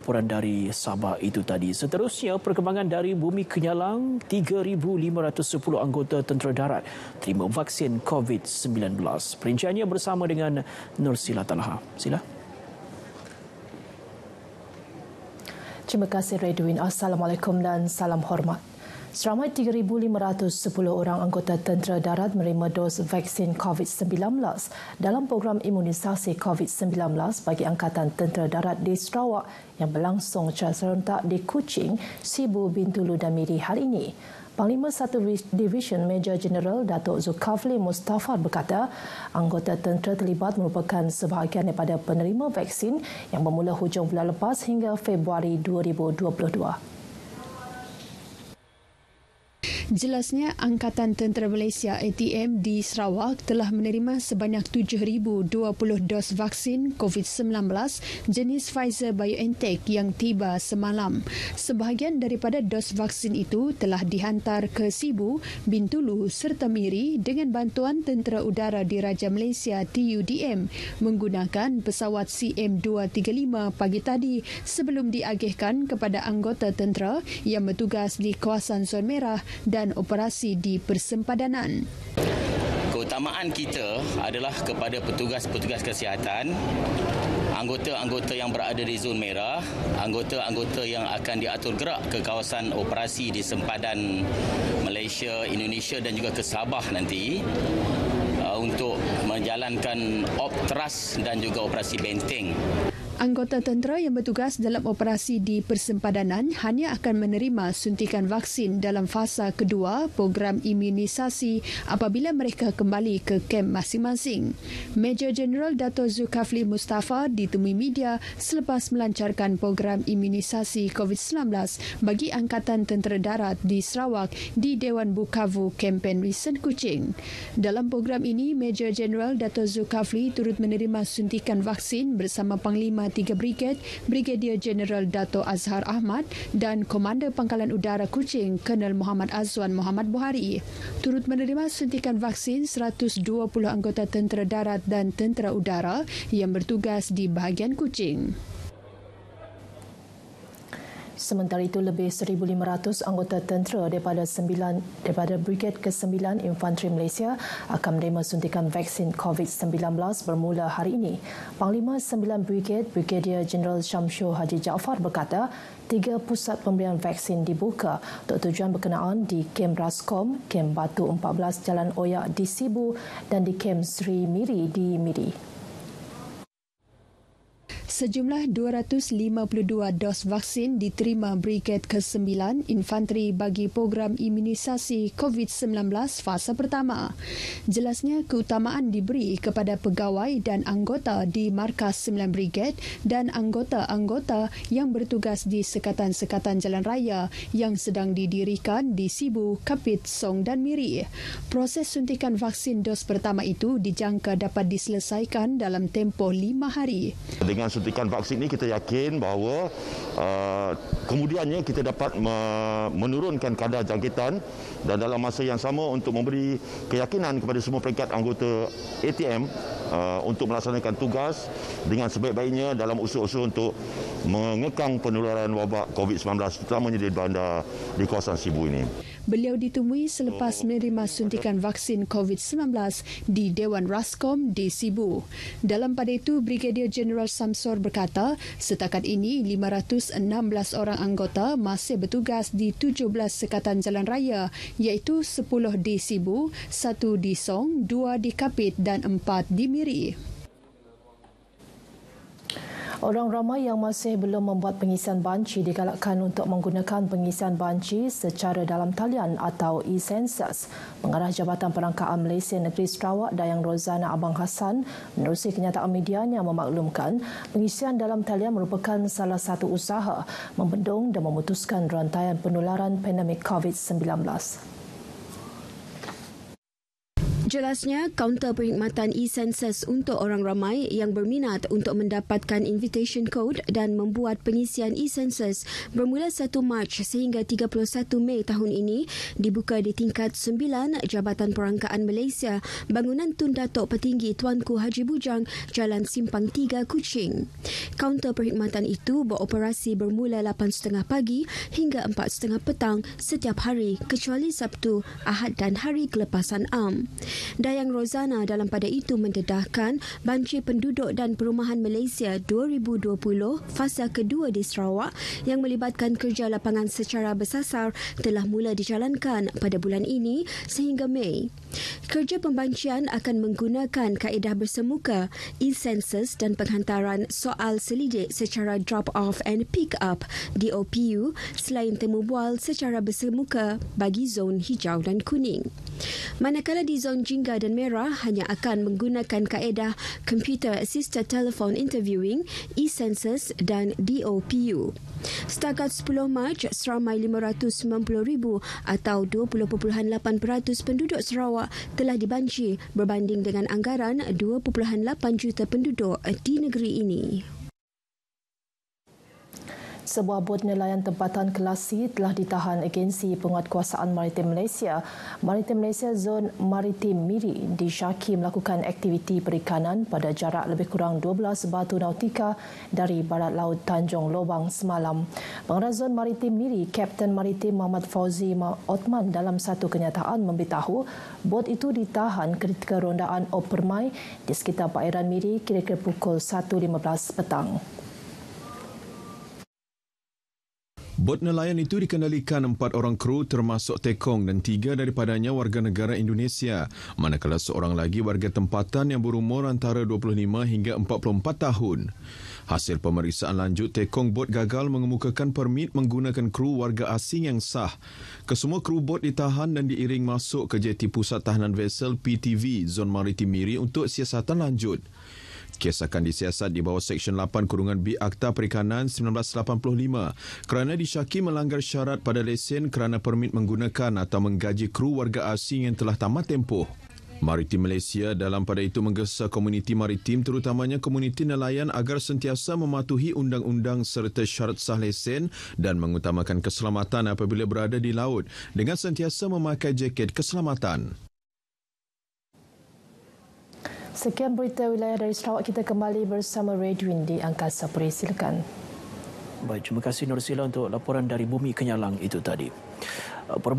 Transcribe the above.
Laporan dari Sabah itu tadi. Seterusnya, perkembangan dari Bumi Kenyalang, 3,510 anggota tentera darat terima vaksin COVID-19. Perinciannya bersama dengan Nur Sila Talha. Sila. Terima kasih Redwin. Assalamualaikum dan salam hormat. Seramai 3,510 orang anggota tentera darat menerima dos vaksin COVID-19 dalam program imunisasi COVID-19 bagi Angkatan Tentera Darat di Sarawak yang berlangsung secara serentak di Kuching, Sibu, Bintulu dan Miri hari ini. Panglima 1 Division Major General Datuk Zulkifli Mustafar berkata, anggota tentera terlibat merupakan sebahagian daripada penerima vaksin yang bermula hujung bulan lepas hingga Februari 2022. Jelasnya, Angkatan Tentera Malaysia ATM di Sarawak telah menerima sebanyak 7,020 dos vaksin COVID-19 jenis Pfizer-BioNTech yang tiba semalam. Sebahagian daripada dos vaksin itu telah dihantar ke Sibu, Bintulu serta Miri dengan bantuan Tentera Udara Diraja Malaysia TUDM menggunakan pesawat CM235 pagi tadi sebelum diagihkan kepada anggota tentera yang bertugas di kawasan Zon Merah dan operasi di persempadanan. Keutamaan kita adalah kepada petugas-petugas kesihatan, anggota-anggota yang berada di zon merah, anggota-anggota yang akan diatur gerak ke kawasan operasi di sempadan Malaysia, Indonesia dan juga ke Sabah nanti untuk menjalankan Optras dan juga operasi benteng. Anggota tentera yang bertugas dalam operasi di persempadanan hanya akan menerima suntikan vaksin dalam fasa kedua program imunisasi apabila mereka kembali ke kem masing-masing. Major General Datuk Zulkifli Mustafar ditemui media selepas melancarkan program imunisasi COVID-19 bagi Angkatan Tentera Darat di Sarawak di Dewan Bukavu Kempen Recent Kuching. Dalam program ini, Major General Datuk Zulkifli turut menerima suntikan vaksin bersama Panglima 3 Brigad, Brigadier Jeneral Dato' Azhar Ahmad dan Komander Pangkalan Udara Kuching, Kolonel Muhammad Azwan Muhammad Buhari. Turut menerima suntikan vaksin 120 anggota tentera darat dan tentera udara yang bertugas di bahagian Kuching. Sementara itu, lebih 1,500 anggota tentera daripada Brigad ke-9 Infanteri Malaysia akan menerima suntikan vaksin COVID-19 bermula hari ini. Panglima 9 Brigad, Brigadier Jeneral Syamsul Haji Jaafar berkata, 3 pusat pemberian vaksin dibuka untuk tujuan berkenaan di Kem Raskom, Kem Batu 14 Jalan Oyak di Sibu dan di Kem Sri Miri di Miri. Sejumlah 252 dos vaksin diterima Brigad ke-9 Infanteri bagi program imunisasi COVID-19 fasa pertama. Jelasnya, keutamaan diberi kepada pegawai dan anggota di Markas 9 Brigad dan anggota-anggota yang bertugas di sekatan-sekatan jalan raya yang sedang didirikan di Sibu, Kapit, Song dan Miri. Proses suntikan vaksin dos pertama itu dijangka dapat diselesaikan dalam tempoh 5 hari. Dengan suntikan vaksin ini kita yakin bahawa kemudiannya kita dapat menurunkan kadar jangkitan dan dalam masa yang sama untuk memberi keyakinan kepada semua peringkat anggota ATM untuk melaksanakan tugas dengan sebaik-baiknya dalam usaha-usaha untuk mengekang penularan wabak COVID-19 terutamanya di bandar di kawasan Sibu ini. Beliau ditemui selepas menerima suntikan vaksin COVID-19 di Dewan Raskom di Sibu. Dalam pada itu, Brigadier Jeneral Samsor berkata, setakat ini 516 orang anggota masih bertugas di 17 sekatan jalan raya, iaitu 10 di Sibu, 1 di Song, 2 di Kapit dan 4 di Miri. Orang ramai yang masih belum membuat pengisian banci digalakkan untuk menggunakan pengisian banci secara dalam talian atau e-sensus. Pengarah Jabatan Perangkaan Malaysia Negeri Sarawak, Dayang Rozana Abang Hassan, menerusi kenyataan medianya memaklumkan pengisian dalam talian merupakan salah satu usaha membendung dan memutuskan rantaian penularan pandemik COVID-19. Jelasnya, kaunter perkhidmatan e-Census untuk orang ramai yang berminat untuk mendapatkan invitation code dan membuat pengisian e-Census bermula 1 Mac sehingga 31 Mei tahun ini dibuka di tingkat 9 Jabatan Perangkaan Malaysia, Bangunan Tun Datuk Petinggi Tuanku Haji Bujang, Jalan Simpang 3, Kuching. Kaunter perkhidmatan itu beroperasi bermula 8.30 pagi hingga 4.30 petang setiap hari kecuali Sabtu, Ahad dan hari kelepasan am. Dayang Rozana dalam pada itu mendedahkan banjir penduduk dan perumahan Malaysia 2020 fasa kedua di Sarawak yang melibatkan kerja lapangan secara bersasar telah mula dijalankan pada bulan ini sehingga Mei. Kerja pembancian akan menggunakan kaedah bersemuka, e-Census dan penghantaran soal selidik secara drop-off and pick-up DOPU selain temu bual secara bersemuka bagi zon hijau dan kuning. Manakala di zon jingga dan merah hanya akan menggunakan kaedah Computer Assisted Telephone Interviewing, e-Census dan DOPU. Setakat 10 Mac, seramai 590,000 atau 20.8% penduduk Sarawak telah dibanjir berbanding dengan anggaran 2.8 juta penduduk di negeri ini. Sebuah bot nelayan tempatan kelas C telah ditahan Agensi Penguatkuasaan Maritim Malaysia. Maritim Malaysia Zon Maritim Miri disyaki melakukan aktiviti perikanan pada jarak lebih kurang 12 batu nautika dari barat laut Tanjung Lobang semalam. Pengarah Zon Maritim Miri, Kapten Maritim Muhammad Fauzi Othman dalam satu kenyataan memberitahu bot itu ditahan ketika rondaan Op Permai di sekitar perairan Miri kira-kira pukul 1.15 petang. Bot nelayan itu dikendalikan 4 orang kru termasuk tekong dan 3 daripadanya warga negara Indonesia, manakala seorang lagi warga tempatan yang berumur antara 25 hingga 44 tahun. Hasil pemeriksaan lanjut, tekong bot gagal mengemukakan permit menggunakan kru warga asing yang sah. Kesemua kru bot ditahan dan diiring masuk ke jeti Pusat Tahanan Vesel PTV Zon Maritim Miri untuk siasatan lanjut. Kes akan disiasat di bawah Seksyen 8(B) Akta Perikanan 1985 kerana disyaki melanggar syarat pada lesen kerana permit menggunakan atau menggaji kru warga asing yang telah tamat tempoh. Maritim Malaysia dalam pada itu menggesa komuniti maritim terutamanya komuniti nelayan agar sentiasa mematuhi undang-undang serta syarat sah lesen dan mengutamakan keselamatan apabila berada di laut dengan sentiasa memakai jaket keselamatan. Sekian berita wilayah dari Sarawak. Kita kembali bersama Redwin di Angkasa Puri. Silakan. Baik, terima kasih Nur Sila untuk laporan dari Bumi Kenyalang itu tadi. Perbuatan